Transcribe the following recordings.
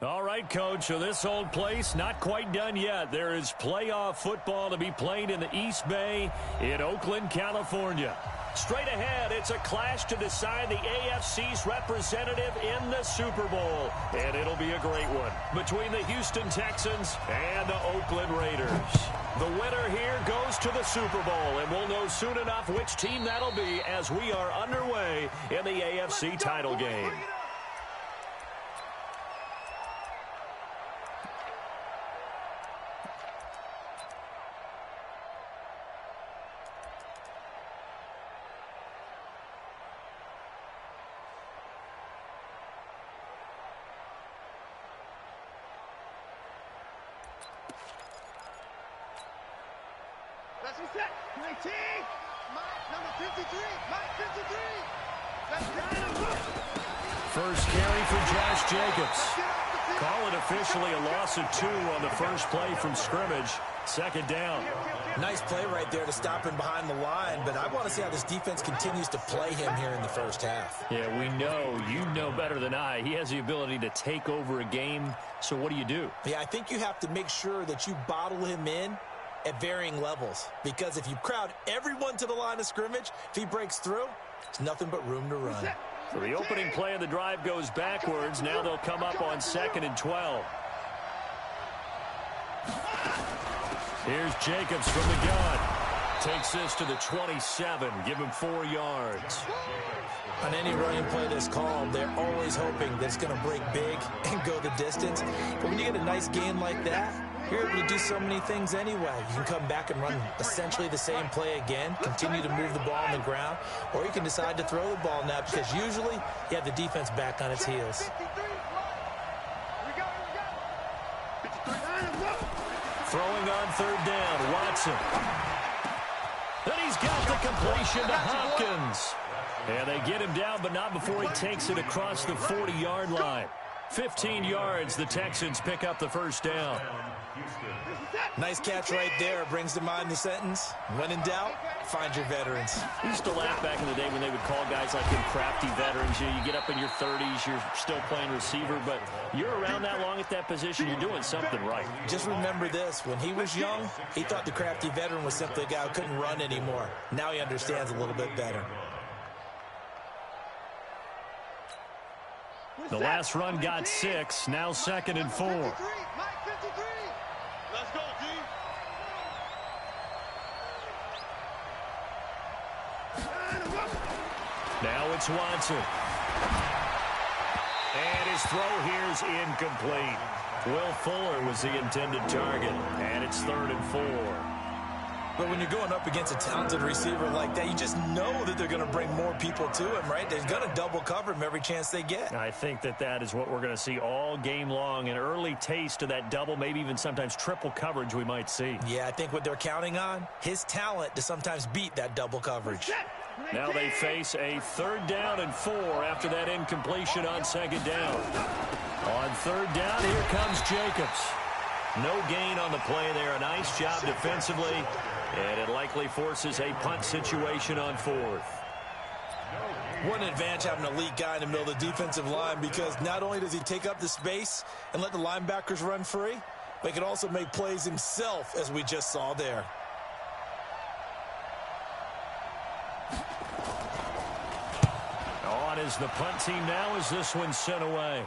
All right, Coach, so this old place not quite done yet. There is playoff football to be played in the East Bay in Oakland, California. Straight ahead, it's a clash to decide the AFC's representative in the Super Bowl. And it'll be a great one between the Houston Texans and the Oakland Raiders. The winner here goes to the Super Bowl, and we'll know soon enough which team that'll be as we are underway in the AFC title game. Let's be set. 19. Mike, number 53. Mike, 53. Let's go. First carry for Josh Jacobs. Call it officially a loss of 2 on the first play from scrimmage. Second down. Nice play right there to stop him behind the line, but I want to see how this defense continues to play him here in the first half. Yeah, we know. You know better than I. He has the ability to take over a game. So what do? Yeah, I think you have to make sure that you bottle him in at varying levels, because if you crowd everyone to the line of scrimmage, if he breaks through, there's nothing but room to run. So the opening play of the drive goes backwards. Now they'll come up on 2nd and 12. Here's Jacobs from the gun. Takes this to the 27. Give him 4 yards. On any running play that's called, they're always hoping that it's going to break big and go the distance. But when you get a nice gain like that, you're able to do so many things anyway. You can come back and run essentially the same play again, continue to move the ball on the ground, or you can decide to throw the ball now because usually you have the defense back on its heels. Throwing on 3rd down, Watson. Then he's got the completion to Hopkins. And they get him down, but not before he takes it across the 40-yard line. 15 yards, the Texans pick up the first down. Nice catch right there. Brings to mind the sentence, when in doubt, find your veterans. We used to laugh back in the day when they would call guys like him crafty veterans. You get up in your 30s, you're still playing receiver, but you're around that long at that position, you're doing something right. Just remember this. When he was young, he thought the crafty veteran was simply a guy who couldn't run anymore. Now he understands a little bit better. The last run got 6, now 2nd and 4. Let's go, D. Now it's Watson. And his throw here's incomplete. Will Fuller was the intended target, and it's 3rd and 4. But when you're going up against a talented receiver like that, you just know that they're going to bring more people to him, right? They're going to double cover him every chance they get. I think that is what we're going to see all game long. An early taste of that double, maybe even sometimes triple coverage we might see. Yeah, I think what they're counting on, his talent to sometimes beat that double coverage. Now they face a 3rd down and 4 after that incompletion on 2nd down. On 3rd down, here comes Jacobs. No gain on the play there. A nice job defensively. And it likely forces a punt situation on 4th. What an advantage having an elite guy in the middle of the defensive line, because not only does he take up the space and let the linebackers run free, but he can also make plays himself, as we just saw there. On is the punt team now as this one's sent away.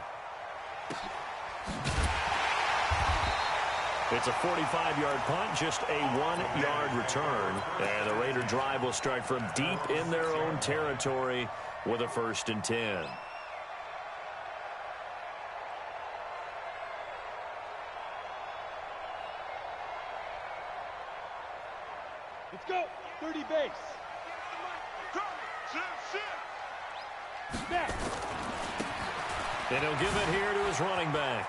It's a 45-yard punt, just a 1-yard return. And the Raider drive will start from deep in their own territory with a 1st and 10. Let's go. 30 base. Back. And he'll give it here to his running back.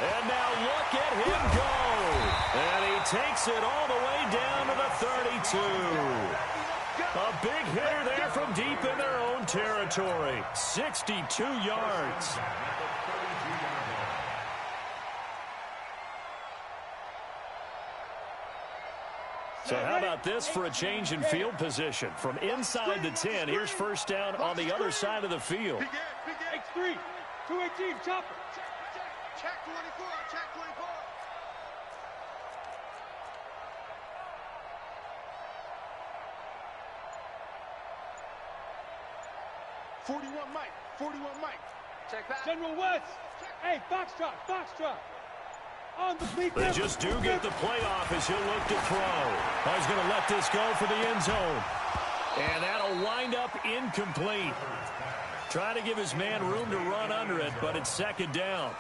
And now look at him go. And he takes it all the way down to the 32. A big hitter there from deep in their own territory. 62 yards. So how about this for a change in field position? From inside the 10, here's first down on the other side of the field. X3, 218, chopper. Check 24, check 24. 41 Mike, 41 Mike. Check back. General West. Hey, Foxtrot, Foxtrot. On the fleet. They just do get the playoff as he'll look to throw. Oh, he's going to let this go for the end zone. And that'll wind up incomplete. Trying to give his man room to run under it, but it's second down.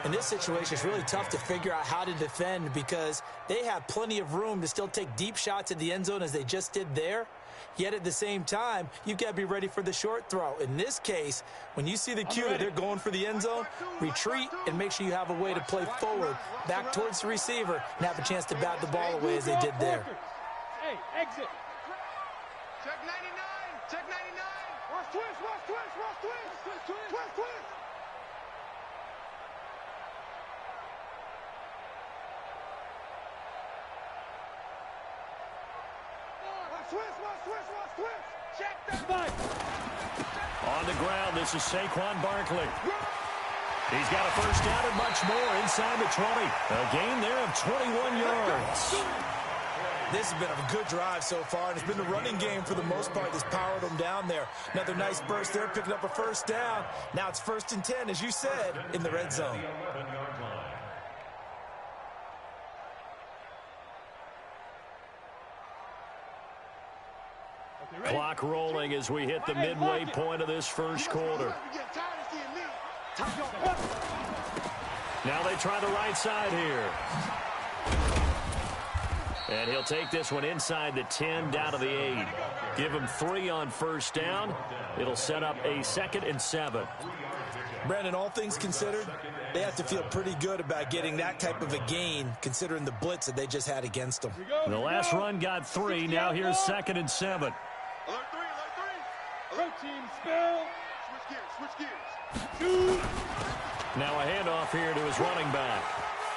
In this situation, it's really tough to figure out how to defend because they have plenty of room to still take deep shots at the end zone as they just did there. Yet at the same time, you've got to be ready for the short throw. In this case, when you see the cue that they're going for the end zone, retreat and make sure you have a way to play forward, back towards the receiver, and have a chance to bat the ball away as they did there. Hey, exit. Check 99, check 99. Watch twist, watch twist, watch twist. Twist, twist. Check that fight. On the ground, this is Saquon Barkley. He's got a first down and much more inside the 20. A gain there of 21 yards. This has been a good drive so far, and it's been the running game for the most part that's powered them down there. Another nice burst there, picking up a first down. Now it's 1st and 10, as you said, in the red zone. Clock rolling as we hit the midway point of this first quarter. Now they try the right side here. And he'll take this one inside the 10 down to the 8. Give him 3 on first down. It'll set up a 2nd and 7. Brandon, all things considered, they have to feel pretty good about getting that type of a gain, considering the blitz that they just had against them. The last run got 3. Now here's 2nd and 7. Alert 3, alert 3. Alert team, spell. Switch gears. Now a handoff here to his running back.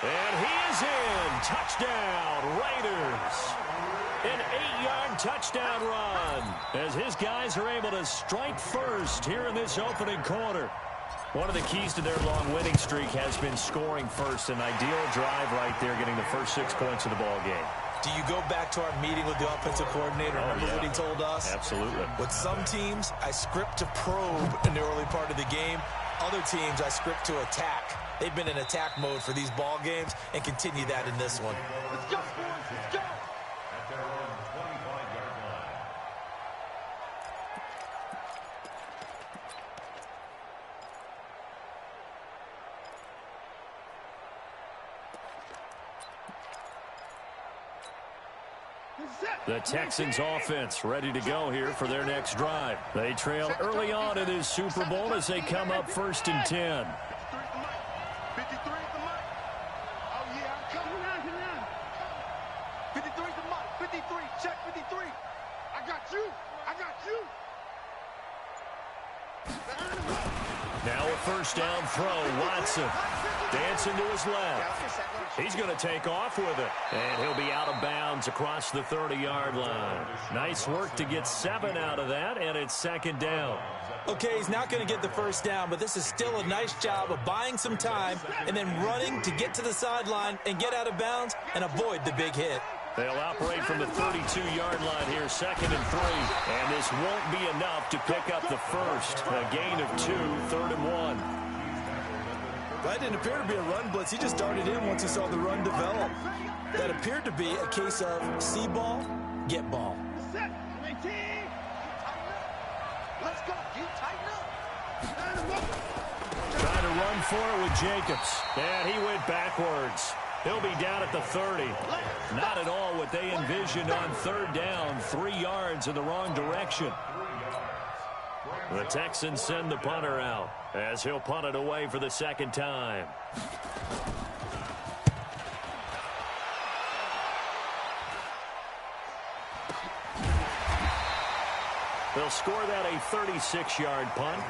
And he is in. Touchdown, Raiders. An 8-yard touchdown run as his guys are able to strike first here in this opening quarter. One of the keys to their long winning streak has been scoring first. An ideal drive right there, getting the first 6 points of the ball game. Do you go back to our meeting with the offensive coordinator? Remember what he told us? Absolutely. With some teams, I script to probe in the early part of the game. Other teams, I script to attack. They've been in attack mode for these ball games and continue that in this one. Let's go, boys. Let's go. The Texans offense ready to go here for their next drive. They trail early on in this Super Bowl as they come up 1st and 10. 53 is the mic. Oh, yeah, I'm coming out. 53 is the mic. 53, check 53. I got you. I got you. Now a first down throw. Watson dancing to his left. He's going to take off with it. And he'll be out of bounds across the 30-yard line. Nice work to get 7 out of that, and it's 2nd down. Okay, he's not going to get the first down, but this is still a nice job of buying some time and then running to get to the sideline and get out of bounds and avoid the big hit. They'll operate from the 32-yard line here, 2nd and 3. And this won't be enough to pick up the first. A gain of 2, 3rd and 1. That didn't appear to be a run blitz. He just darted in once he saw the run develop. That appeared to be a case of see ball, get ball. Let's go. You tighten up. Trying to run for it with Jacobs. And he went backwards. He'll be down at the 30. Not at all what they envisioned on 3rd down. 3 yards in the wrong direction. The Texans send the punter out as he'll punt it away for the 2nd time. They'll score that a 36-yard punt.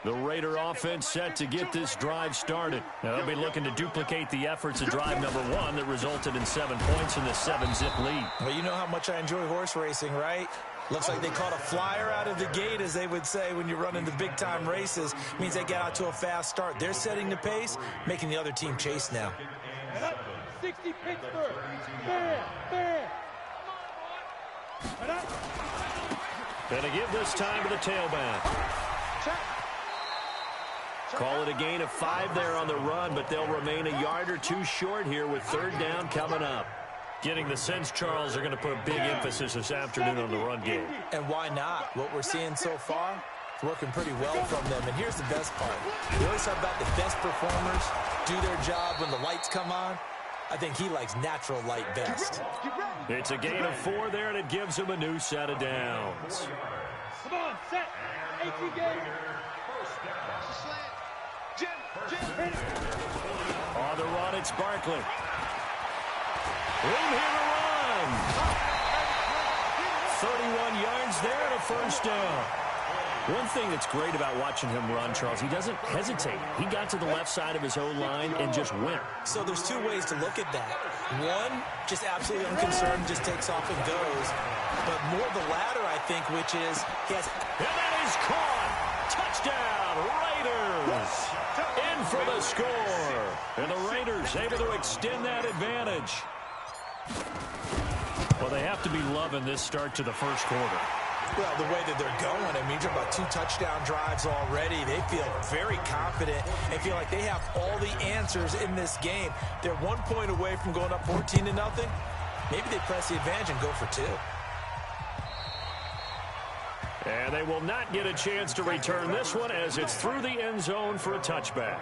The Raider offense set to get this drive started. Now they'll be looking to duplicate the efforts of drive number 1 that resulted in 7 points in the 7-zip lead. Well, you know how much I enjoy horse racing, right? Looks like they caught a flyer out of the gate, as they would say when you're running the big-time races. Means they get out to a fast start. They're setting the pace, making the other team chase now. 60 Pittsburgh. Fair. Going to give this time to the tailback. Call it a gain of 5 there on the run, but they'll remain a yard or 2 short here with 3rd down coming up. Getting the sense, Charles, they're going to put a big emphasis this afternoon on the run game. And why not? What we're seeing so far, it's working pretty well from them. And here's the best part. We always talk about the best performers do their job when the lights come on. I think he likes natural light best. It's a gain of 4 there, and it gives him a new set of downs. Come on, set. 18 game. On the run, it's Barkley. Room here to run. 31 yards there and a 1st down. One thing that's great about watching him run, Charles, he doesn't hesitate. He got to the left side of his O-line and just went. So there's 2 ways to look at that. One, just absolutely unconcerned, just takes off and goes. But more the latter, I think, which is he has... And that is caught. Touchdown, Raiders. In for the score. And the Raiders able to extend that advantage. Well, they have to be loving this start to the 1st quarter. Well, the way that they're going, I mean, you're talking about 2 touchdown drives already. They feel very confident and feel like they have all the answers in this game. They're 1 point away from going up 14-0. Maybe they press the advantage and go for 2. And they will not get a chance to return this one as it's through the end zone for a touchback.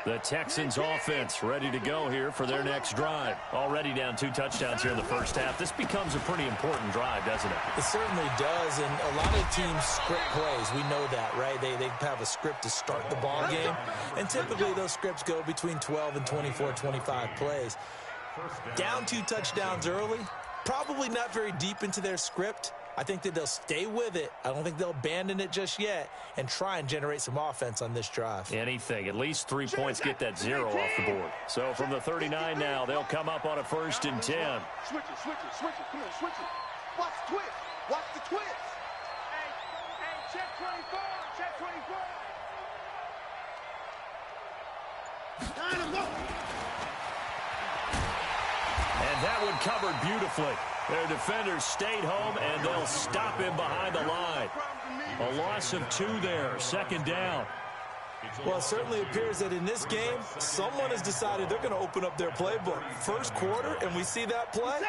The Texans offense ready to go here for their next drive. Already down 2 touchdowns here in the 1st half. This becomes a pretty important drive, doesn't it? It certainly does, and a lot of teams script plays. We know that, right? They have a script to start the ball game, and typically those scripts go between 12 and 24, 25 plays. Down 2 touchdowns early, probably not very deep into their script. I think that they'll stay with it. I don't think they'll abandon it just yet and try and generate some offense on this drive. Anything. At least 3 points get that 0 off the board. So from the 39 now, they'll come up on a 1st and 10. Switch it. Come on, switch it. Watch the twist. Watch the twist. Hey, check 24. Check 24. And that one covered beautifully. Their defenders stayed home, and they'll stop him behind the line. A loss of 2 there, 2nd down. Well, it certainly appears that in this game, someone has decided they're going to open up their playbook. 1st quarter, and we see that play.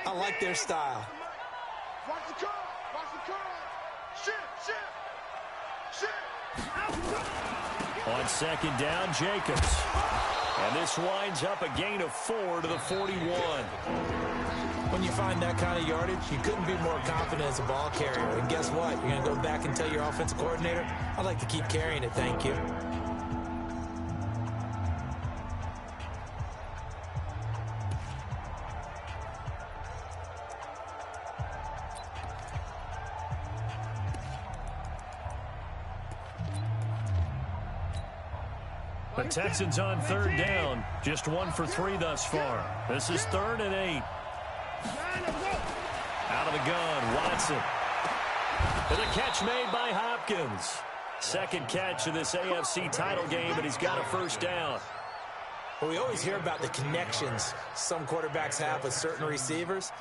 I like their style. Watch the curl. Watch the curl. Shift. On 2nd down, Jacobs. And this winds up a gain of 4 to the 41. When you find that kind of yardage, you couldn't be more confident as a ball carrier. And guess what? You're going to go back and tell your offensive coordinator, I'd like to keep carrying it, thank you. The Texans on 3rd down. Just 1 for 3 thus far. This is 3rd and 8. Out of the gun, Watson. And a catch made by Hopkins. 2nd catch of this AFC title game, and he's got a 1st down. Well, we always hear about the connections some quarterbacks have with certain receivers.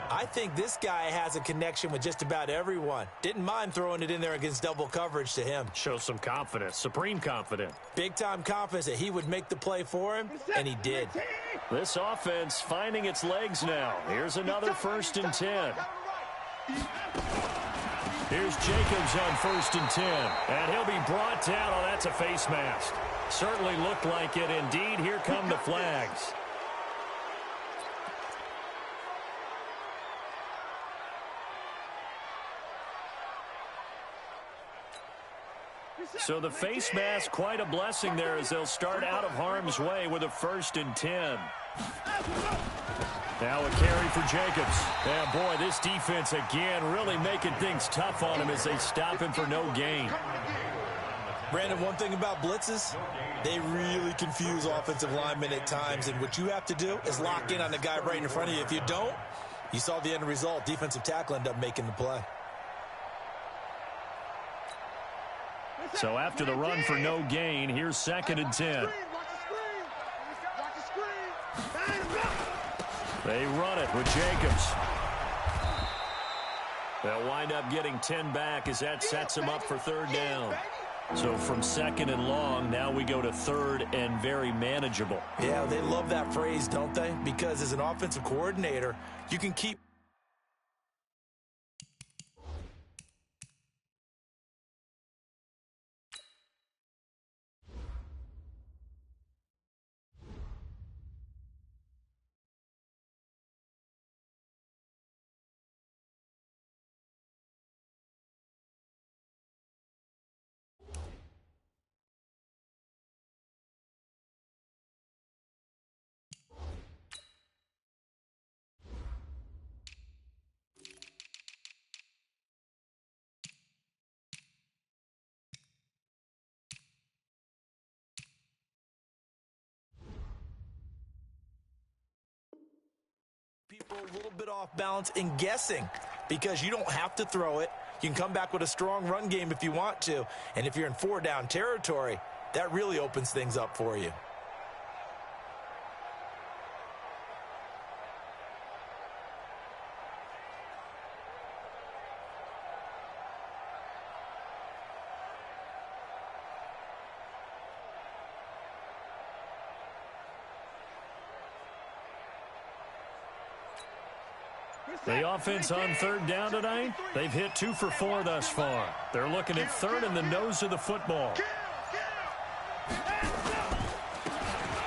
I think this guy has a connection with just about everyone. Didn't mind throwing it in there against double coverage to him. Shows some confidence, supreme confidence. Big-time confidence that he would make the play for him, and he did. This offense finding its legs now. Here's another 1st and 10. Here's Jacobs on 1st and 10. And he'll be brought down. Oh, that's a face mask. Certainly looked like it. Indeed, here come the flags. So the face mask, quite a blessing there as they'll start out of harm's way with a 1st and 10. Now a carry for Jacobs. Yeah, boy, this defense again really making things tough on him as they stop him for no gain. Brandon, one thing about blitzes, they really confuse offensive linemen at times, and what you have to do is lock in on the guy right in front of you. If you don't, you saw the end result. Defensive tackle ended up making the play. So after the run for no gain, here's 2nd and 10. They run it with Jacobs. They'll wind up getting 10 back as that sets them up for 3rd down. So from 2nd and long, now we go to 3rd and very manageable. Yeah, they love that phrase, don't they? Because as an offensive coordinator, you can keep people a little bit off balance in guessing, because you don't have to throw it. You can come back with a strong run game if you want to. And if you're in 4-down territory, that really opens things up for you. The offense on 3rd down tonight, they've hit 2 for 4 thus far. They're looking at 3rd in the nose of the football.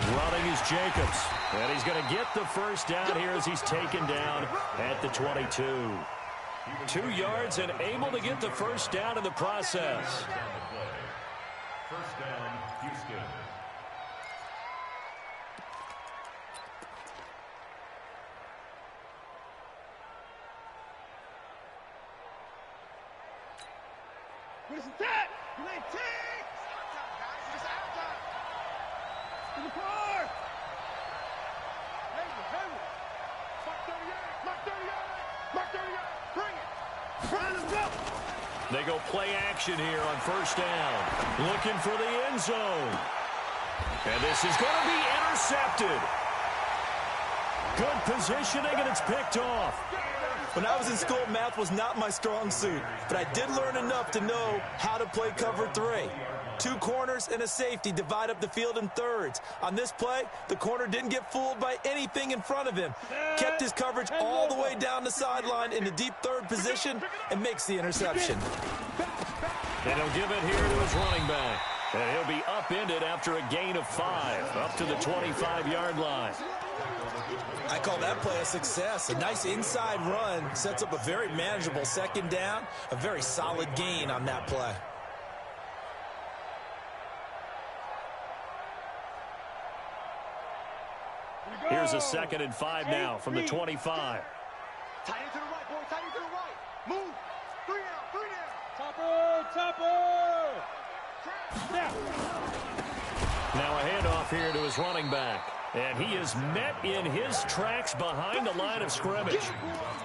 Running is Jacobs. And he's going to get the 1st down here as he's taken down at the 22. 2 yards and able to get the 1st down in the process. 1st down, Houston. Where's the tag? You ain't tag! It's our time, guys. It's our time. In the car! Hayward. Mark 38. Mark 38. Mark 38. Bring it. Run and go. They go play action here on 1st down. Looking for the end zone. And this is going to be intercepted. Good positioning, and it's picked off. When I was in school, math was not my strong suit, but I did learn enough to know how to play cover 3. 2 corners and a safety divide up the field in thirds. On this play, the corner didn't get fooled by anything in front of him. Kept his coverage all the way down the sideline in the deep 3rd position and makes the interception. And he'll give it here to his running back. And he'll be upended after a gain of 5, up to the 25-yard line. I call that play a success. A nice inside run sets up a very manageable 2nd down, a very solid gain on that play. Here's a 2nd and 5 now from the 25. Tight end to the right, boy. Tight end to the right. Move. 3 down. 3 down. Topper. Now a handoff here to his running back. And he is met in his tracks behind the line of scrimmage.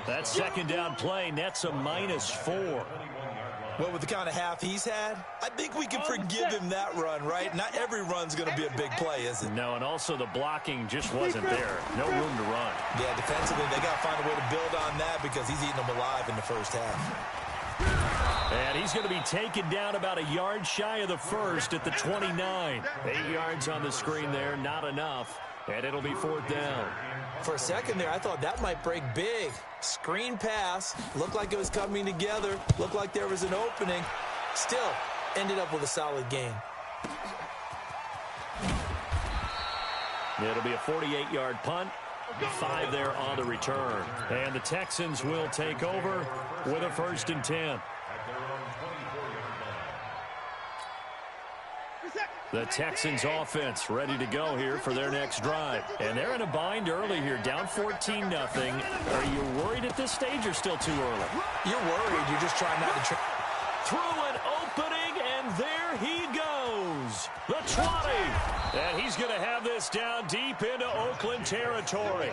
That 2nd down play nets a -4. Well, with the kind of half he's had, I think we can forgive him that run, right? Not every run's going to be a big play, is it? No, and also the blocking just wasn't there. No room to run. Yeah, defensively, they got to find a way to build on that because he's eating them alive in the 1st half. And he's going to be taken down about a yard shy of the 1st at the 29. 8 yards on the screen there, not enough. And it'll be 4th down. For a second there, I thought that might break big. Screen pass. Looked like it was coming together. Looked like there was an opening. Still, ended up with a solid gain. It'll be a 48-yard punt. 5 there on the return. And the Texans will take over with a 1st and 10. The Texans offense ready to go here for their next drive. And they're in a bind early here, down 14-0. Are you worried at this stage or still too early? You're worried. You're just trying not to... Through an opening, and there he goes. The 20. And he's going to have this down deep into Oakland territory.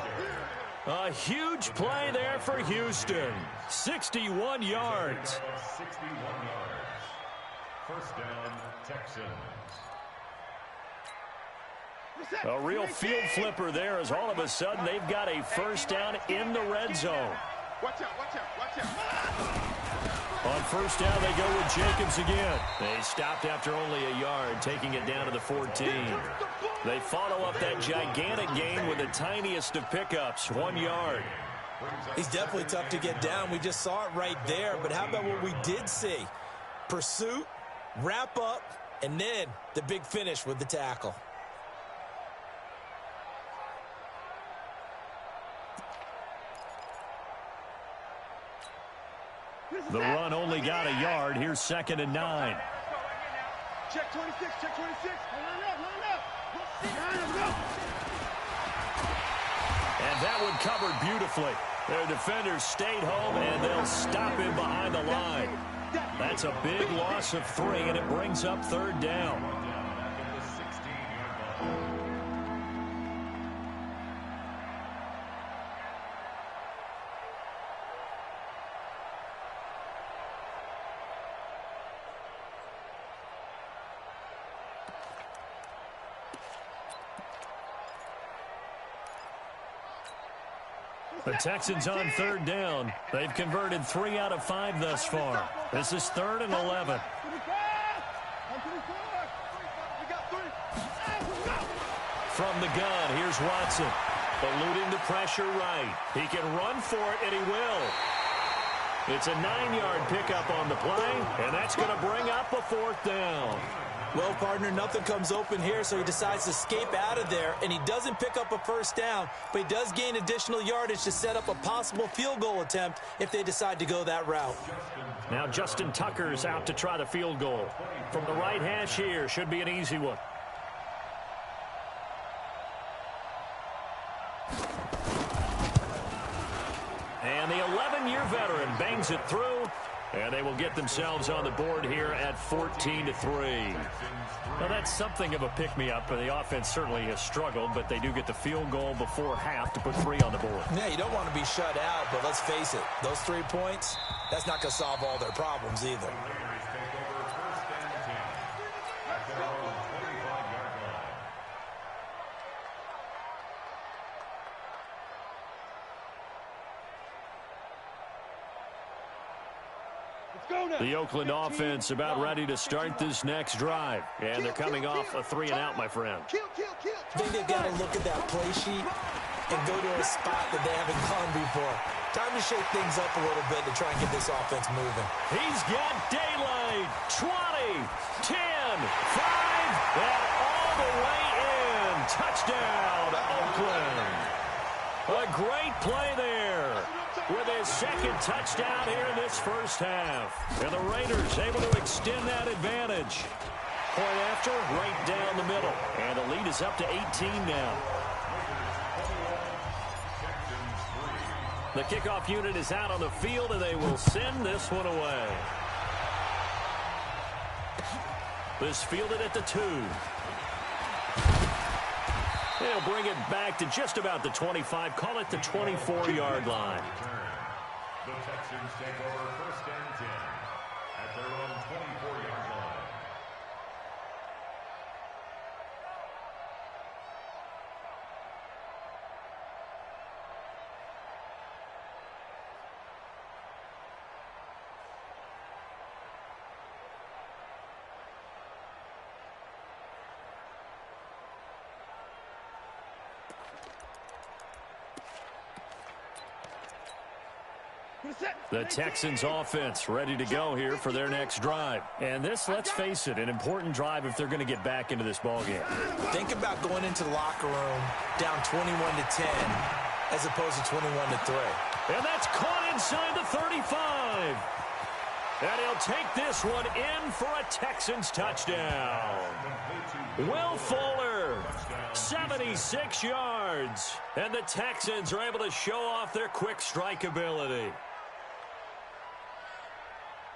A huge play there for Houston. 61 yards. 61 yards. First down, Texans. A real field flipper there as all of a sudden they've got a first down in the red zone. Watch out, watch out, watch out. On first down, they go with Jacobs again. They stopped after only a yard, taking it down to the 14. They follow up that gigantic gain with the tiniest of pickups, 1 yard. He's definitely tough to get down. We just saw it right there. But how about what we did see? Pursuit, wrap up, and then the big finish with the tackle. The run only got a yard. Here's 2nd and 9. Check 26, check 26. Line up. And that one covered beautifully. Their defenders stayed home, and they'll stop him behind the line. That's a big loss of 3, and it brings up 3rd down. The Texans on 3rd down. They've converted 3 out of 5 thus far. This is 3rd and 11. From the gun, here's Watson. Eluding the pressure right. He can run for it, and he will. It's a 9-yard pickup on the play, and that's going to bring up a 4th down. Well, partner, nothing comes open here, so he decides to escape out of there, and he doesn't pick up a first down, but he does gain additional yardage to set up a possible field goal attempt if they decide to go that route. Now Justin Tucker's out to try the field goal. From the right hash here, should be an easy one. And the 11-year veteran bangs it through. And they will get themselves on the board here at 14-3. Now, that's something of a pick-me-up. The offense certainly has struggled, but they do get the field goal before half to put 3 on the board. Yeah, you don't want to be shut out, but let's face it, those 3 points, that's not going to solve all their problems either. The Oakland offense about ready to start this next drive. And they're coming off a 3-and-out, my friend. I think they've got to look at that play sheet and go to a spot that they haven't gone before. Time to shake things up a little bit to try and get this offense moving. He's got daylight. 20, 10, 5, and all the way in. Touchdown, Oakland. A great play there with his 2nd touchdown here in this first half. And the Raiders able to extend that advantage. Point after, right down the middle. And the lead is up to 18 now. The kickoff unit is out on the field, and they will send this one away. This fielded at the 2. They'll bring it back to just about the 25. Call it the 24-yard line. The Texans take over 1st and 10 at their own 24-yard line. The Texans offense ready to go here for their next drive. And this, let's face it, an important drive if they're going to get back into this ballgame. Think about going into the locker room down 21-10 as opposed to 21-3. And that's caught inside the 35. And he'll take this one in for a Texans touchdown. Will Fuller, 76 yards. And the Texans are able to show off their quick strike ability.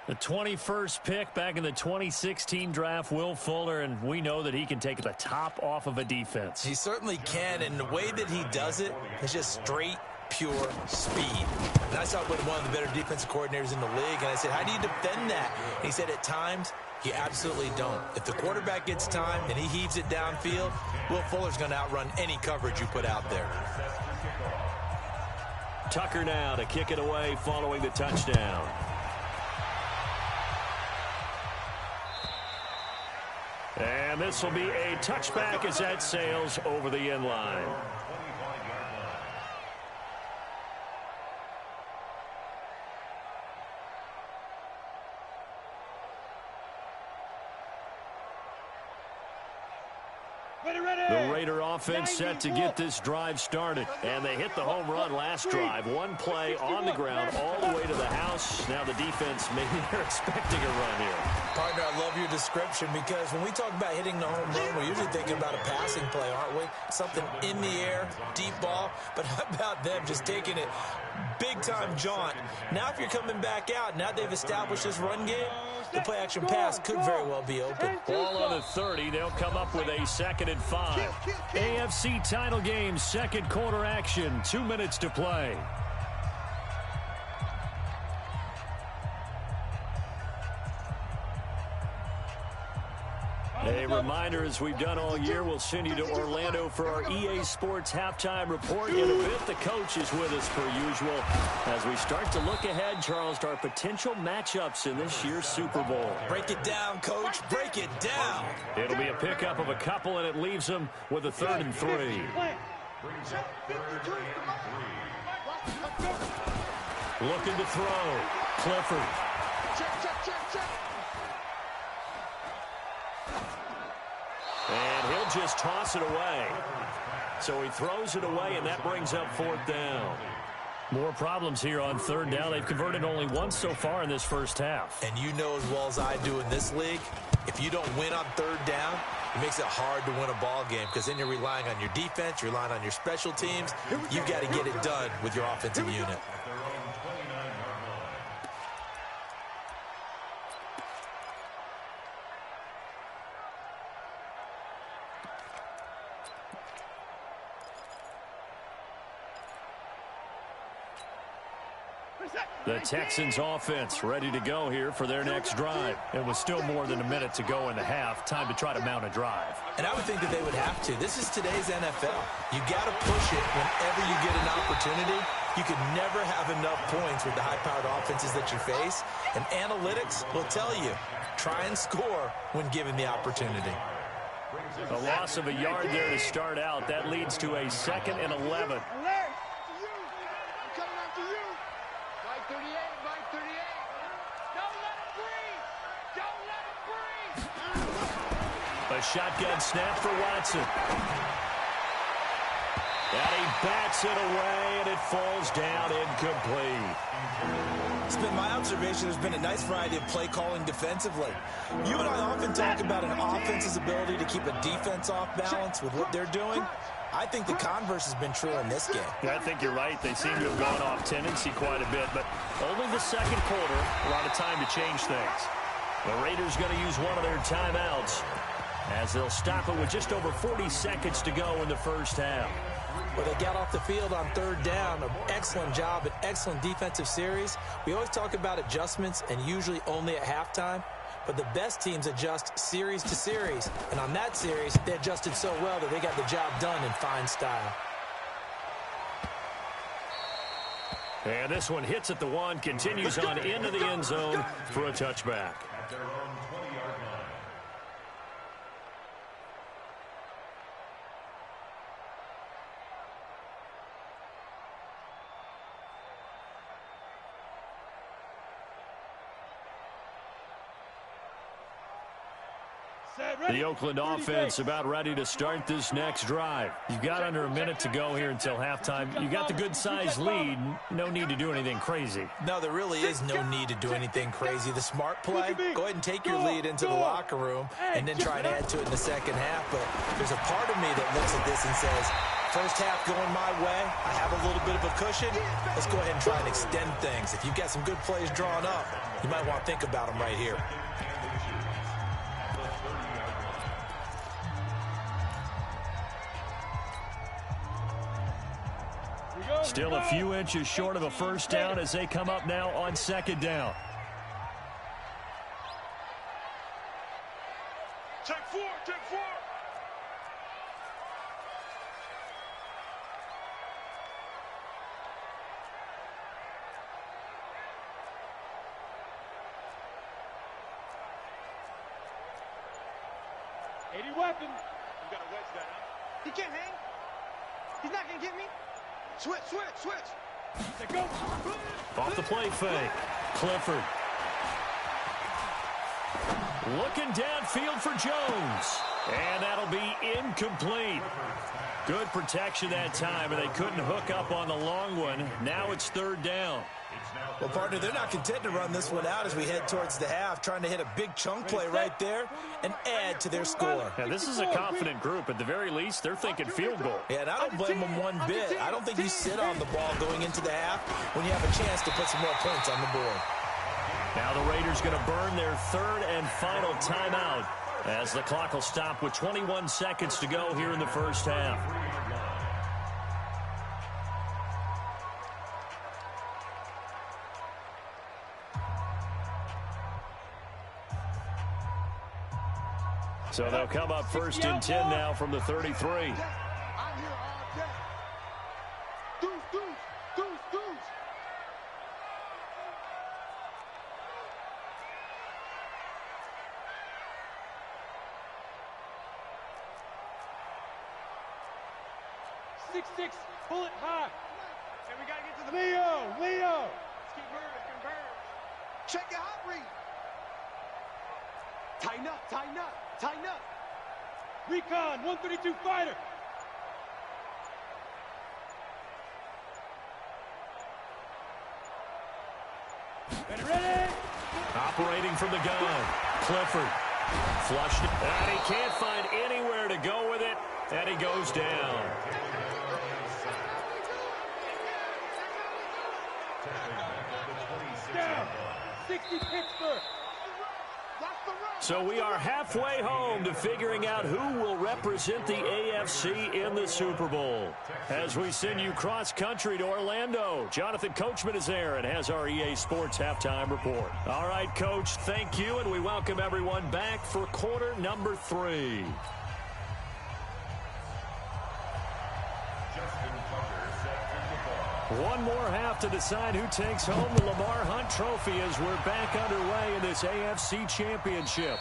The 21st pick back in the 2016 draft, Will Fuller, and we know that he can take the top off of a defense. He certainly can, and the way that he does it is just straight, pure speed. And I saw him with one of the better defensive coordinators in the league, and I said, how do you defend that? And he said, at times, you absolutely don't. If the quarterback gets time and he heaves it downfield, Will Fuller's going to outrun any coverage you put out there. Tucker now to kick it away following the touchdown. And this will be a touchback as that sails over the end line. The Raider offense set to get this drive started. And they hit the home run last drive. One play on the ground all the way to the house. Now the defense, maybe they're expecting a run here. Partner, I love your description because when we talk about hitting the home run, we're usually thinking about a passing play, aren't we? Something in the air, deep ball. But how about them just taking it big-time jaunt? Now if you're coming back out, now they've established this run game, the play-action pass could very well be open. Ball on the 30. They'll come up with a 2nd and 5. AFC title game, second quarter action. 2 minutes to play. A reminder, as we've done all year, we'll send you to Orlando for our EA Sports halftime report. In a bit, the coach is with us per usual as we start to look ahead, Charles, to our potential matchups in this year's Super Bowl. Break it down, Coach. Break it down. It'll be a pickup of a couple, and it leaves them with a 3rd and 3. Looking to throw. Clifford. And he'll just toss it away. So he throws it away, and that brings up 4th down. More problems here on 3rd down. They've converted only once so far in this first half. And you know as well as I do in this league, if you don't win on 3rd down, it makes it hard to win a ball game because then you're relying on your defense, you're relying on your special teams. You've got to get it done with your offensive unit. The Texans offense ready to go here for their next drive. It was still more than a minute to go in the half. Time to try to mount a drive. And I would think that they would have to. This is today's NFL. You got to push it whenever you get an opportunity. You can never have enough points with the high-powered offenses that you face. And analytics will tell you, try and score when given the opportunity. A loss of a yard there to start out. That leads to a 2nd and 11. A shotgun snap for Watson. And he bats it away, and it falls down incomplete. It's been my observation there's been a nice variety of play calling defensively. You and I often talk about an offense's ability to keep a defense off balance with what they're doing. I think the converse has been true in this game. I think you're right. They seem to have gone off tendency quite a bit, but only the 2nd quarter, a lot of time to change things. The Raiders going to use one of their timeouts as they'll stop it with just over 40 seconds to go in the first half. Well, they got off the field on 3rd down. An excellent job, an excellent defensive series. We always talk about adjustments and usually only at halftime. But the best teams adjust series to series. And on that series, they adjusted so well that they got the job done in fine style. And this one hits at the 1, continues on into the end zone for a touchback. The Oakland offense about ready to start this next drive. You've got under a minute to go here until halftime. You got the good-sized lead. No need to do anything crazy. No, there really is no need to do anything crazy. The smart play, go ahead and take your lead into the locker room and then try and add to it in the second half. But there's a part of me that looks at this and says, first half going my way, I have a little bit of a cushion. Let's go ahead and try and extend things. If you've got some good plays drawn up, you might want to think about them right here. Still a few inches short of a first down as they come up now on second down. Take four, take four. Weapon. You gotta wedge that, huh? He can't hang. He's not gonna get me. Switch, switch, switch. There go. Off the play fake. Clifford. Looking downfield for Jones. And that'll be incomplete. Good protection that time, and they couldn't hook up on the long one. Now it's third down. Well, partner, they're not content to run this one out as we head towards the half, trying to hit a big chunk play right there and add to their score. Yeah, this is a confident group. At the very least, they're thinking field goal. Yeah, and I don't blame them one bit. I don't think you sit on the ball going into the half when you have a chance to put some more points on the board. Now the Raiders going to burn their third and final timeout as the clock will stop with 21 seconds to go here in the first half. So they'll come up first and 10 now from the 33. I'm here all day. Deuce, deuce, deuce, deuce. Six, pull it high. And we gotta get to the Leo. Let's keep moving, converge. Check your hot read. Tighten up, tighten up, tighten up. Recon, 132 fighter. Ready? Operating from the gun. Clifford. Flushed it. And he can't find anywhere to go with it. And he goes down. Down. 60 Pittsburgh. So we are halfway home to figuring out who will represent the AFC in the Super Bowl. As we send you cross-country to Orlando, Jonathan Coachman is there and has our EA Sports halftime report. All right, Coach, thank you, and we welcome everyone back for quarter number 3. One more half to decide who takes home the Lamar Hunt Trophy as we're back underway in this AFC Championship.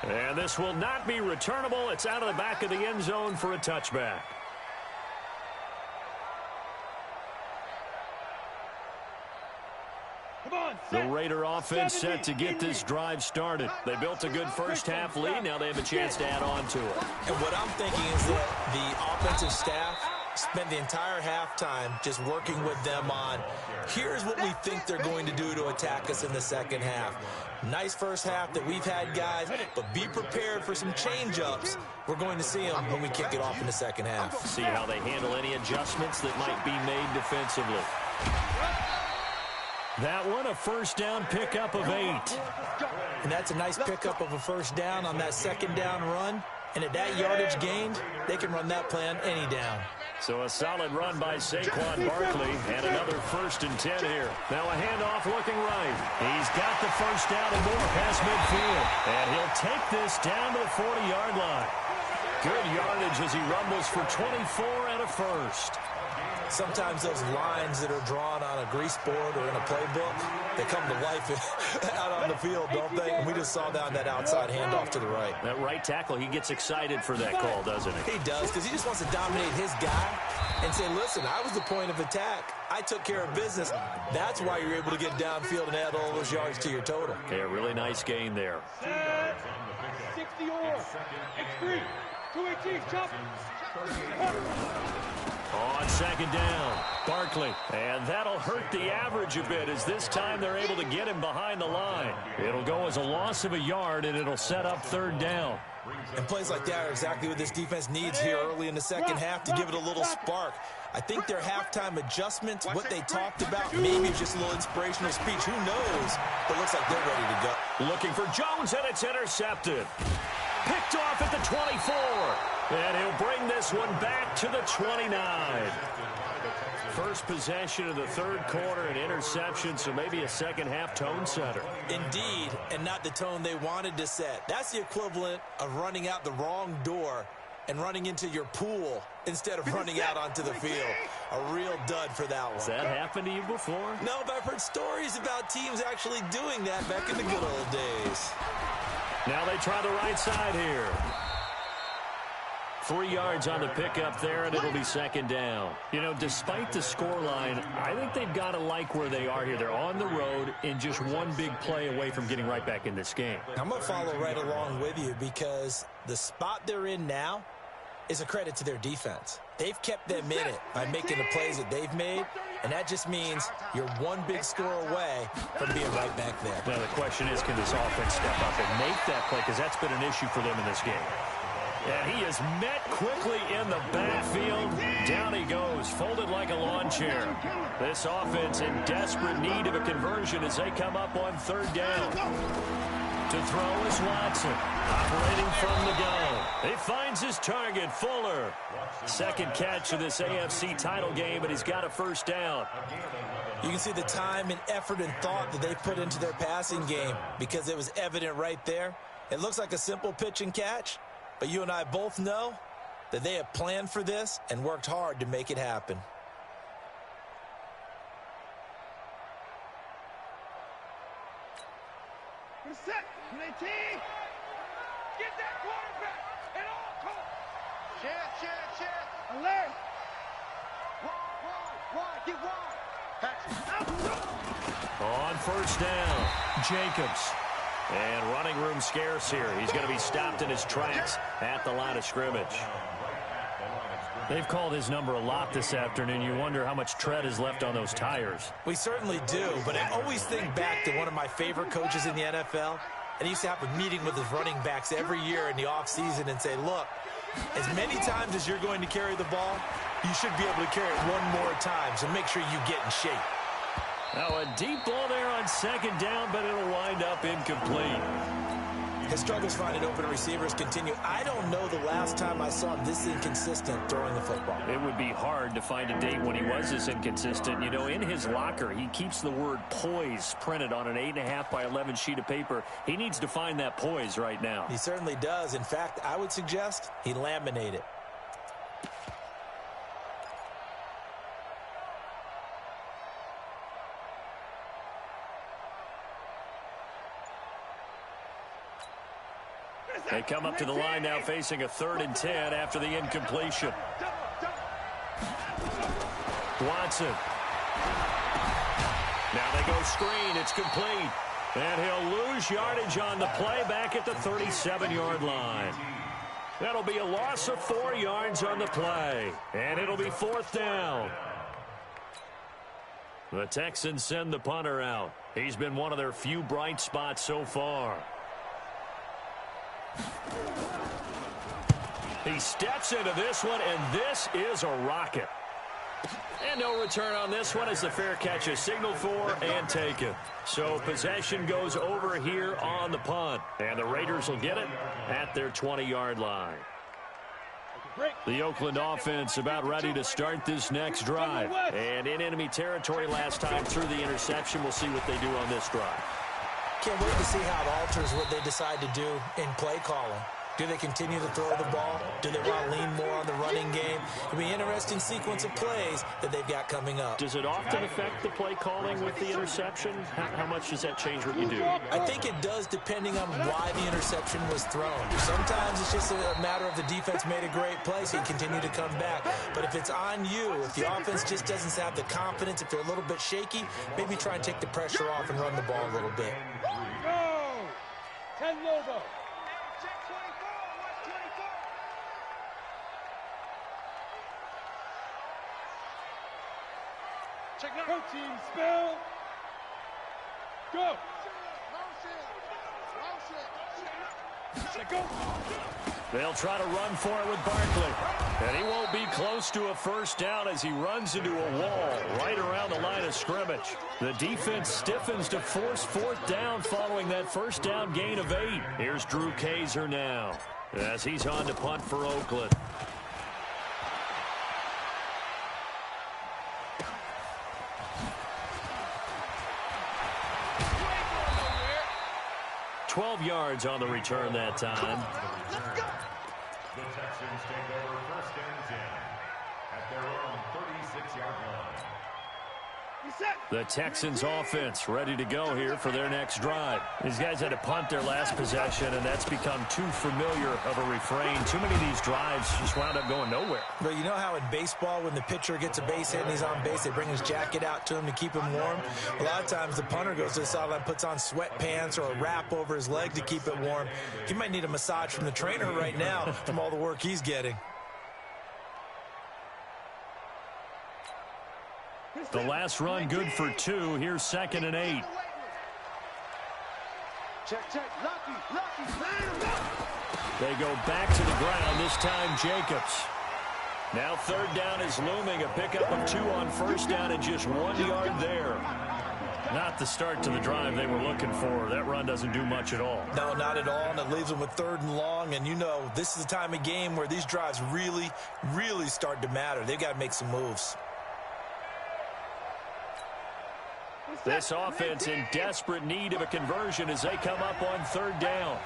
And this will not be returnable. It's out of the back of the end zone for a touchback. The Raider offense set to get this drive started. They built a good first half lead. Now they have a chance to add on to it. And what I'm thinking is that the offensive staff spent the entire halftime just working with them on, here's what we think they're going to do to attack us in the second half. Nice first half that we've had, guys, but be prepared for some change-ups. We're going to see them when we kick it off in the second half. See how they handle any adjustments that might be made defensively. That one, a first down pickup of 8. And that's a nice pickup of a first down on that second down run. And at that yardage gained, they can run that play on any down. So a solid run by Saquon Barkley and another first and 10 here. Now a handoff looking right. He's got the first down and more past midfield. And he'll take this down to the 40-yard line. Good yardage as he rumbles for 24 and a first. Sometimes those lines that are drawn on a grease board or in a playbook, they come to life out on the field, don't they? And we just saw down that outside handoff to the right. That right tackle, he gets excited for that call, doesn't he? He does, because he just wants to dominate his guy and say, listen, I was the point of attack. I took care of business. That's why you're able to get downfield and add all those yards to your total. Okay, a really nice gain there. 6 It's the or. X3. 218, chop. On second down, Barkley. And that'll hurt the average a bit as this time they're able to get him behind the line. It'll go as a loss of a yard, and it'll set up third down. And plays like that are exactly what this defense needs here early in the second half to give it a little spark. I think their halftime adjustments, what they talked about, maybe just a little inspirational speech. Who knows? But it looks like they're ready to go. Looking for Jones, and it's intercepted. Picked off at the 24. And he'll bring this one back to the 29. First possession of the third quarter, an interception, so maybe a second-half tone setter. Indeed, and not the tone they wanted to set. That's the equivalent of running out the wrong door and running into your pool instead of running out onto the field. A real dud for that one. Has that happened to you before? No, but I've heard stories about teams actually doing that back in the good old days. Now they try the right side here. 3 yards on the pickup there, and it'll be second down. You know, despite the scoreline, I think they've got to like where they are here. They're on the road and just one big play away from getting right back in this game. I'm going to follow right along with you because the spot they're in now is a credit to their defense. They've kept them in it by making the plays that they've made, and that just means you're one big score away from being right back there. Now, the question is, can this offense step up and make that play? Because that's been an issue for them in this game. And he is met quickly in the backfield. Down he goes, folded like a lawn chair. This offense in desperate need of a conversion as they come up on third down. To throw is Watson, operating from the gun. He finds his target, Fuller. Second catch of this AFC title game, and he's got a first down. You can see the time and effort and thought that they put into their passing game because it was evident right there. It looks like a simple pitch and catch, but you and I both know that they have planned for this and worked hard to make it happen. Set. Get that quarterback at all costs. Check. Alert. Wide. Get wide. On first down, Jacobs. And running room scarce here. He's going to be stopped in his tracks at the line of scrimmage. They've called his number a lot this afternoon. You wonder how much tread is left on those tires. We certainly do, but I always think back to one of my favorite coaches in the NFL, and he used to have a meeting with his running backs every year in the offseason and say, look, as many times as you're going to carry the ball, you should be able to carry it one more time, so make sure you get in shape. Now a deep ball there on second down, but it'll wind up incomplete. His struggles finding open receivers continue. I don't know the last time I saw him this inconsistent throwing the football. It would be hard to find a date when he was this inconsistent. You know, in his locker, he keeps the word poise printed on an 8.5 by 11 sheet of paper. He needs to find that poise right now. He certainly does. In fact, I would suggest he laminate it. They come up to the line now facing a 3rd and 10 after the incompletion. Watson. Now they go screen. It's complete. And he'll lose yardage on the play back at the 37-yard line. That'll be a loss of 4 yards on the play. And it'll be 4th down. The Texans send the punter out. He's been one of their few bright spots so far. He steps into this one, and this is a rocket. And no return on this one as the fair catch is signaled for and taken. So possession goes over here on the punt. And the Raiders will get it at their 20-yard line. The Oakland offense about ready to start this next drive. And in enemy territory last time through the interception. We'll see what they do on this drive. Can't wait to see how it alters what they decide to do in play calling. Do they continue to throw the ball? Do they want to lean more on the running game? It'll be an interesting sequence of plays that they've got coming up. Does it often affect the play calling with the interception? How much does that change what you do? I think it does depending on why the interception was thrown. Sometimes it's just a matter of the defense made a great play, so you continue to come back. But if it's on you, if the offense just doesn't have the confidence, if they're a little bit shaky, maybe try and take the pressure off and run the ball a little bit. Go! 10 Lobo. Go team, spell. Go. Go. They'll try to run for it with Barkley. And he won't be close to a first down as he runs into a wall right around the line of scrimmage. The defense stiffens to force fourth down following that first down gain of 8. Here's Drew Kaiser now as he's on to punt for Oakland. $12 yards on the return that time. The Texans take over first and 10 at their own 36-yard line. The Texans offense ready to go here for their next drive. These guys had to punt their last possession, and that's become too familiar of a refrain. Too many of these drives just wound up going nowhere. But you know how in baseball, when the pitcher gets a base hit and he's on base, they bring his jacket out to him to keep him warm? A lot of times the punter goes to the sideline, puts on sweatpants or a wrap over his leg to keep it warm. He might need a massage from the trainer right now from all the work he's getting. The last run good for 2. Here's 2nd and 8. Check. Lucky. They go back to the ground, this time Jacobs. Now 3rd down is looming, a pickup of 2 on first down and just 1 yard there. Not the start to the drive they were looking for. That run doesn't do much at all. No, not at all, and it leaves them with 3rd and long, and you know this is the time of game where these drives really, really start to matter. They've got to make some moves. This offense in desperate need of a conversion as they come up on 3rd down.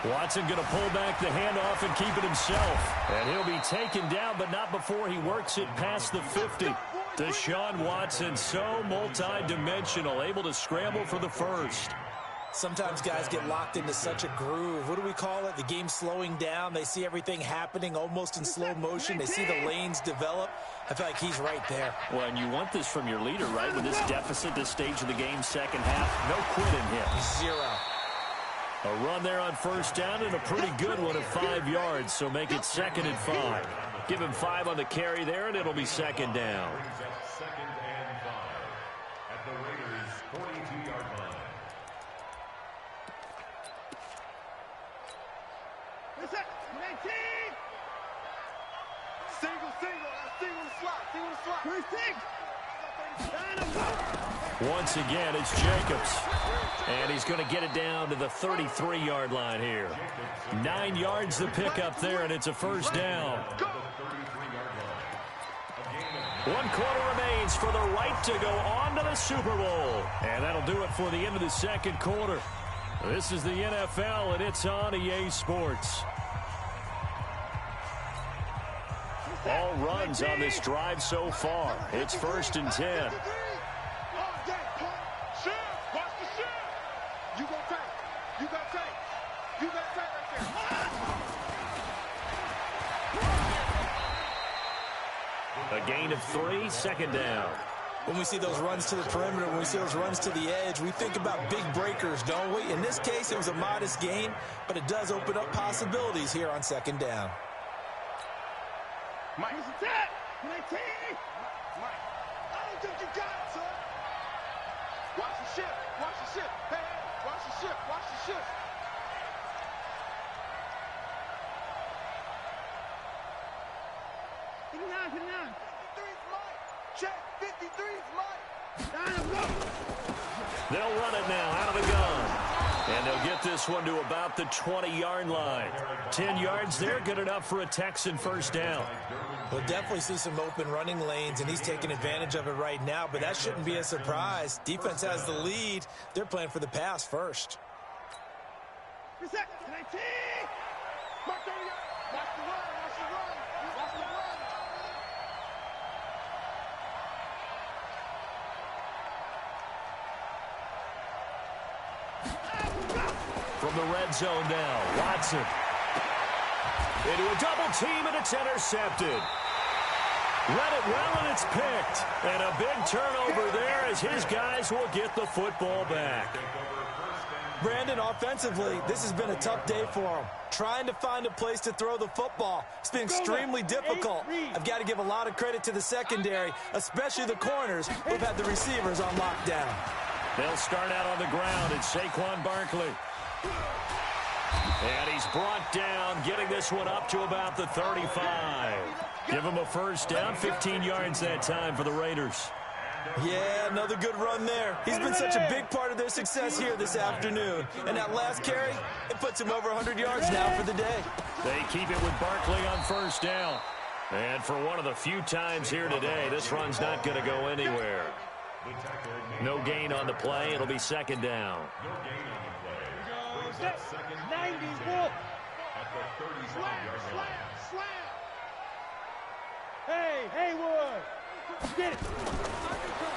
Watson going to pull back the handoff and keep it himself. And he'll be taken down, but not before he works it past the 50. Deshaun Watson, so multi-dimensional, able to scramble for the first. Sometimes guys get locked into such a groove. What do we call it? The game's slowing down. They see everything happening almost in slow motion. They see the lanes develop. I feel like he's right there. Well, and you want this from your leader, right? With this deficit, this stage of the game, second half, no quitting him. 0. A run there on first down and a pretty good one of 5 yards, so make it 2nd and 5. Give him 5 on the carry there, and it'll be 2nd down. Second and 5 at the Raiders' 42-yard line. Once again, it's Jacobs. And he's going to get it down to the 33-yard line here. 9 yards the pickup there, and it's a first down. 1 quarter remains for the right to go on to the Super Bowl. And that'll do it for the end of the second quarter. This is the NFL, and it's on EA Sports. All runs on this drive so far. It's 1st and 10. A gain of 3, 2nd down. When we see those runs to the perimeter, when we see those runs to the edge, we think about big breakers, don't we? In this case, it was a modest gain, but it does open up possibilities here on 2nd down. Mike. Mike. I don't think you got it, son. Watch the ship. Watch the ship. Hey, watch the ship. Watch the ship. Hit it down. 53's Mike. Check. 53's Mike. They'll run it now out of the gun. And they'll get this one to about the 20-yard line. 10 yards there, good enough for a Texan first down. We'll definitely see some open running lanes, and he's taking advantage of it right now, but that shouldn't be a surprise. Defense has the lead. They're playing for the pass first. From the red zone now, Watson. Into a double team, and it's intercepted. Read it well, and it's picked. And a big turnover there as his guys will get the football back. Brandon, offensively, this has been a tough day for him. Trying to find a place to throw the football. It's been extremely difficult. I've got to give a lot of credit to the secondary, especially the corners who've had the receivers on lockdown. They'll start out on the ground. It's Saquon Barkley. And he's brought down, getting this one up to about the 35. Give him a first down, 15 yards that time for the Raiders. Yeah, another good run there. He's been such a big part of their success here this afternoon. And that last carry, it puts him over 100 yards now for the day. They keep it with Barkley on first down. And for one of the few times here today, this run's not going to go anywhere. No gain on the play. It'll be second down. 90, Wolf. Hey, Haywood. Get it.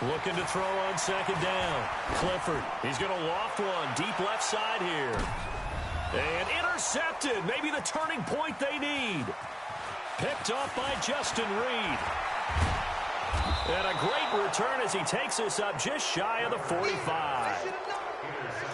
Looking to throw on second down. Clifford, he's going to loft one deep left side here. And intercepted. Maybe the turning point they need. Picked off by Justin Reed. And a great return as he takes us up just shy of the 45.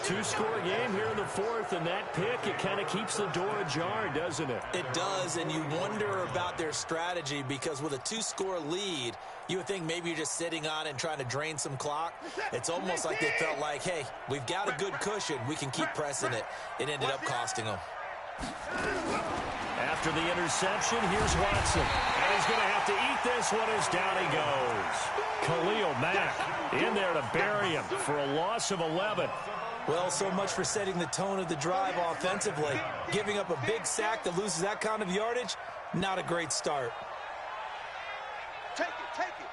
Two-score game here in the fourth, and that pick, it kind of keeps the door ajar, doesn't it? It does, and you wonder about their strategy because with a two-score lead, you would think maybe you're just sitting on it and trying to drain some clock. It's almost like they felt like, hey, we've got a good cushion. We can keep pressing it. It ended up costing them. After the interception, here's Watson. And he's going to have to eat this one as down he goes. Khalil Mack in there to bury him for a loss of 11. Well, so much for setting the tone of the drive offensively. Giving up a big sack that loses that kind of yardage, not a great start. Take it, take it.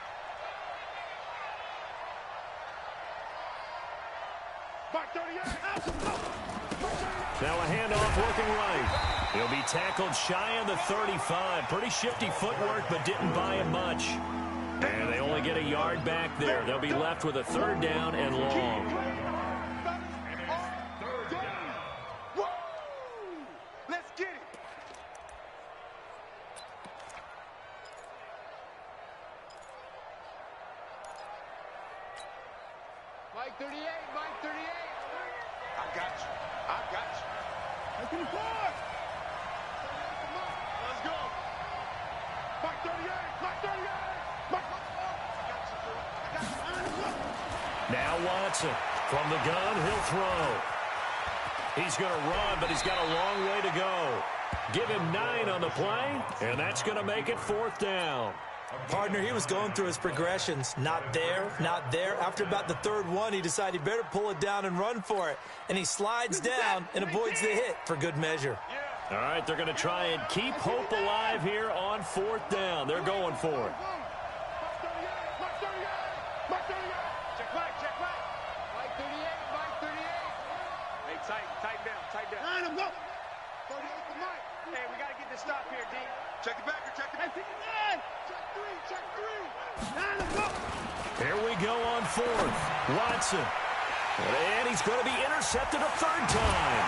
Back 38. Now a handoff looking right. He'll be tackled shy of the 35. Pretty shifty footwork, but didn't buy him much. And they only get a yard back there. They'll be left with a third down and long. Let's get it. Mike 38, Mike 38. I got you. I got you. Let's go. Mike 38, Mike 38. Now Watson from the gun, he'll throw. He's going to run, but he's got a long way to go. Give him 9 on the play, and that's going to make it fourth down. Partner, he was going through his progressions. Not there, not there. After about the third one, he decided he better pull it down and run for it. And he slides down and avoids the hit for good measure. All right, they're going to try and keep hope alive here on fourth down. They're going for it. Tight down. Line him up. 38 for Mike. Hey, we got to get this stop here, D. Check the back. Check the back. Check 3. Line him up. Here we go on fourth. Watson. And he's going to be intercepted a third time.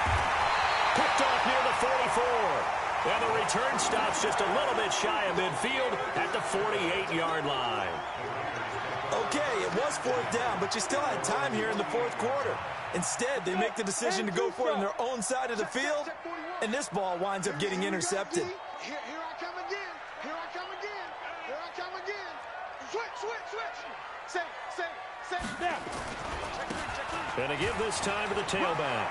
Picked off near the 44. And the return stops just a little bit shy of midfield at the 48-yard line. Okay, it was fourth down, but you still had time here in the fourth quarter. Instead, they make the decision to go for it on their own side of the field, and this ball winds up getting intercepted. Here I come again. Here I come again. Here I come again. Switch. Say. Now. And to give this time to the tailback.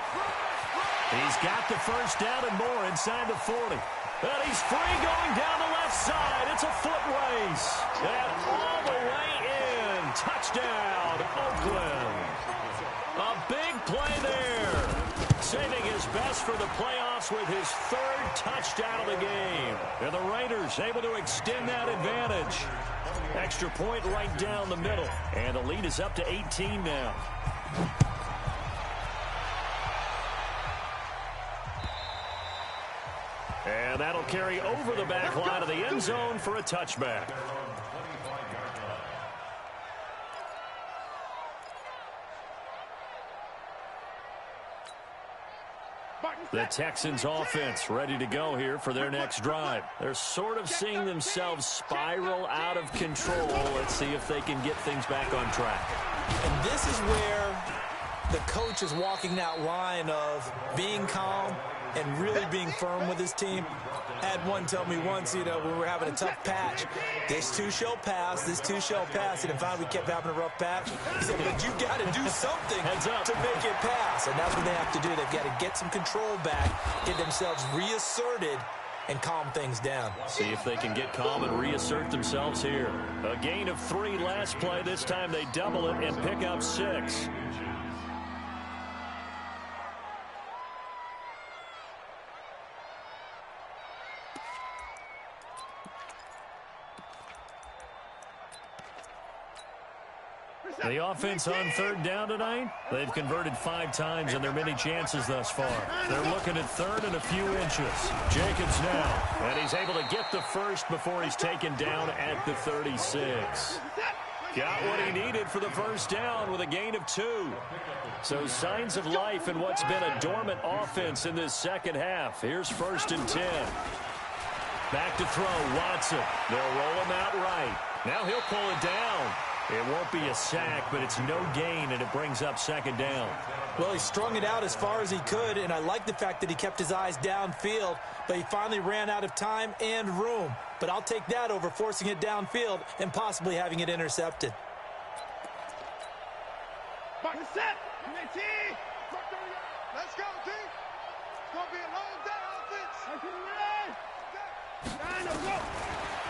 He's got the first down and more inside the 40. And he's free going down the left side. It's a foot race. And all the way in. Touchdown, Oakland. A big play there. Saving his best for the playoffs with his third touchdown of the game. And the Raiders able to extend that advantage. Extra point right down the middle. And the lead is up to 18 now. And that'll carry over the back line of the end zone for a touchback. The Texans offense ready to go here for their next drive. They're sort of seeing themselves spiral out of control. Let's see if they can get things back on track. And this is where the coach is walking that line of being calm and really being firm with his team. I had one tell me once, when we were having a tough patch, this too shall pass, this too shall pass. And finally we kept having a rough patch. He said, but you got to do something to make it pass. And that's what they have to do. They've got to get some control back, get themselves reasserted, and calm things down. See if they can get calm and reassert themselves here. A gain of 3 last play. This time they double it and pick up 6. The offense on 3rd down tonight, they've converted 5 times in their many chances thus far. They're looking at 3rd and a few inches. Jacobs now, and he's able to get the first before he's taken down at the 36. Got what he needed for the first down with a gain of 2. So signs of life in what's been a dormant offense in this second half. Here's 1st and 10. Back to throw, Watson. They'll roll him out right. Now he'll pull it down. It won't be a sack, but it's no gain, and it brings up 2nd down. Well, he strung it out as far as he could, and I like the fact that he kept his eyes downfield, but he finally ran out of time and room. But I'll take that over forcing it downfield and possibly having it intercepted. Set. Let's go, team. It's going to be a long day, offense.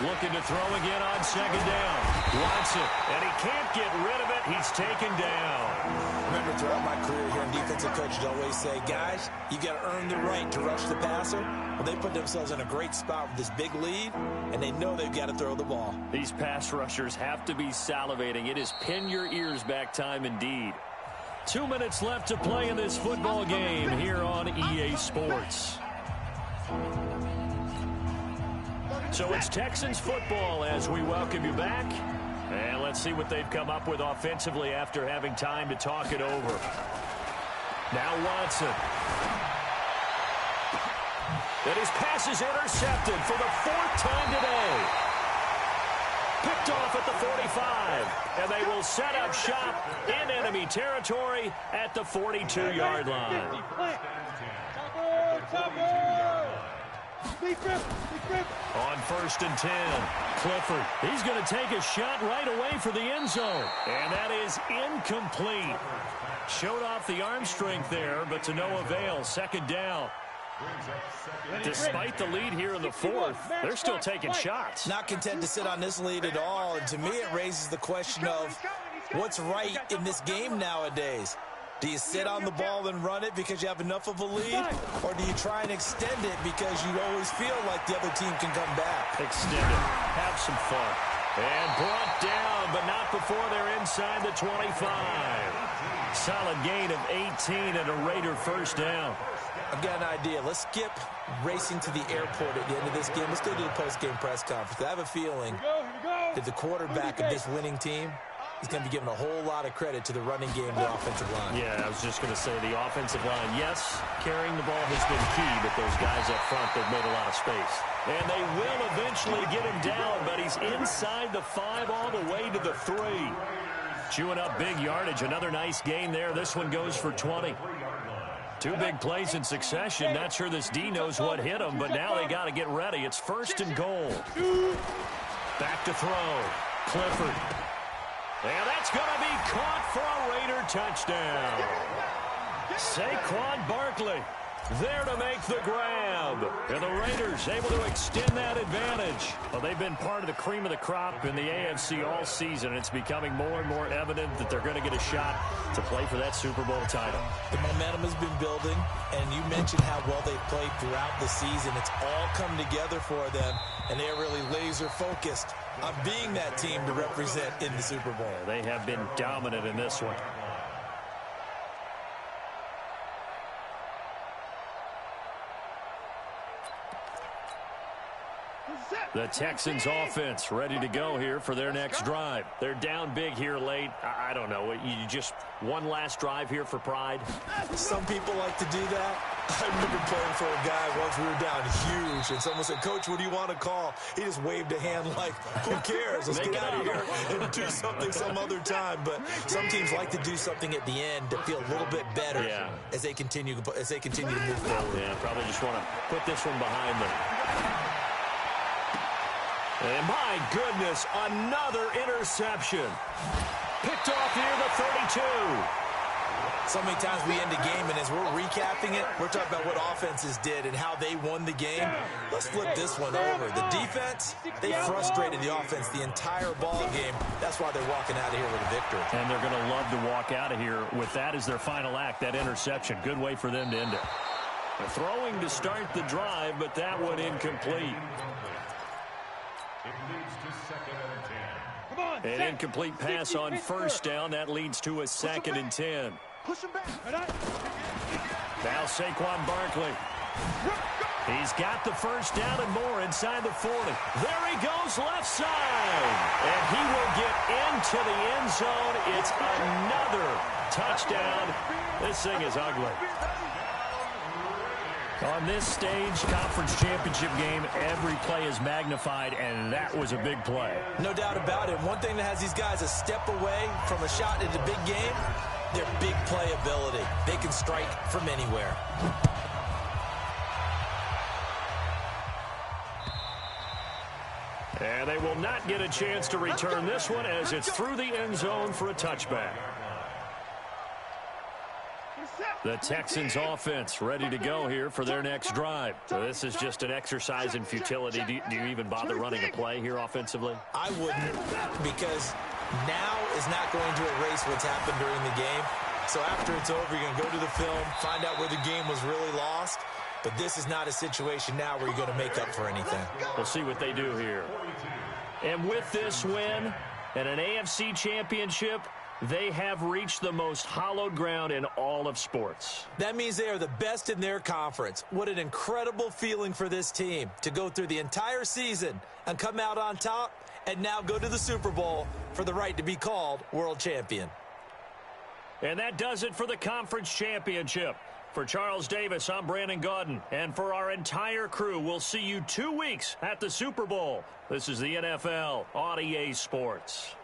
Looking to throw again on 2nd down. Watson, and he can't get rid of it. He's taken down. Remember, throughout my career here in defensive coaches always say, guys, you got to earn the right to rush the passer. Well, they put themselves in a great spot with this big lead, and they know they've got to throw the ball. These pass rushers have to be salivating. It is pin your ears back time indeed. 2 minutes left to play in this football game here on EA Sports. So it's Texans football as we welcome you back. And let's see what they've come up with offensively after having time to talk it over. Now Watson. And his pass is intercepted for the 4th time today. Picked off at the 45. And they will set up shop in enemy territory at the 42-yard line. On 1st and 10, Clifford. He's going to take a shot right away for the end zone. And that is incomplete. Showed off the arm strength there, but to no avail. 2nd down. Despite the lead here in the 4th, they're still taking shots. Not content to sit on this lead at all. And to me, it raises the question of what's right in this game nowadays. Do you sit on the ball and run it because you have enough of a lead? Or do you try and extend it because you always feel like the other team can come back? Extend it. Have some fun. And brought down, but not before they're inside the 25. Solid gain of 18 and a Raider 1st down. I've got an idea. Let's skip racing to the airport at the end of this game. Let's go to the post-game press conference. I have a feeling that the quarterback of this winning team is going to be given a whole lot of credit to the running game and the offensive line. Yeah, I was just going to say the offensive line, yes, carrying the ball has been key, but those guys up front, they've made a lot of space. And they will eventually get him down, but he's inside the 5 all the way to the 3. Chewing up big yardage. Another nice gain there. This one goes for 20. 2 big plays in succession. Not sure this D knows what hit him, but now they got to get ready. It's 1st and goal. Back to throw. Clifford. And that's going to be caught for a Raider touchdown. Saquon Barkley there to make the grab. And the Raiders able to extend that advantage. Well, they've been part of the cream of the crop in the AFC all season. It's becoming more and more evident that they're going to get a shot to play for that Super Bowl title. The momentum has been building, and you mentioned how well they've played throughout the season. It's all come together for them, and they're really laser-focused on being that team to represent in the Super Bowl. They have been dominant in this one. The Texans offense ready to go here for their next drive. They're down big here late. I don't know. You just one last drive here for pride? Some people like to do that. I remember playing for a guy once. We were down huge, and someone said, "Coach, what do you want to call?" He just waved a hand like, "Who cares? Let's get out of here and do something some other time." But some teams like to do something at the end to feel a little bit better as they continue to move forward. Yeah, probably just want to put this one behind them. And my goodness, another interception. Picked off near the 32. So many times we end a game, and as we're recapping it, we're talking about what offenses did and how they won the game. Let's flip this one over. The defense, they frustrated the offense the entire ball game. That's why they're walking out of here with a victory. And they're going to love to walk out of here with that as their final act, that interception. Good way for them to end it. They're throwing to start the drive, but that one incomplete. It leads to 2nd and 10. An incomplete pass on first down. That leads to a 2nd and 10. Push him back. Now Saquon Barkley. He's got the first down and more inside the 40. There he goes left side. And he will get into the end zone. It's another touchdown. This thing is ugly. On this stage, conference championship game, every play is magnified, and that was a big play. No doubt about it. One thing that has these guys a step away from a shot in the big game, their big play ability. They can strike from anywhere. And they will not get a chance to return this one as it's through the end zone for a touchback. The Texans offense ready to go here for their next drive. So this is just an exercise in futility. Do you even bother running a play here offensively? I wouldn't, because now is not going to erase what's happened during the game. So after it's over, you're going to go to the film, find out where the game was really lost. But this is not a situation now where you're going to make up for anything. We'll see what they do here. And with this win and an AFC championship, they have reached the most hallowed ground in all of sports. That means they are the best in their conference. What an incredible feeling for this team to go through the entire season and come out on top and now go to the Super Bowl for the right to be called world champion. And that does it for the conference championship. For Charles Davis, I'm Brandon Gaudin. And for our entire crew, we'll see you 2 weeks at the Super Bowl. This is the NFL on EA Sports.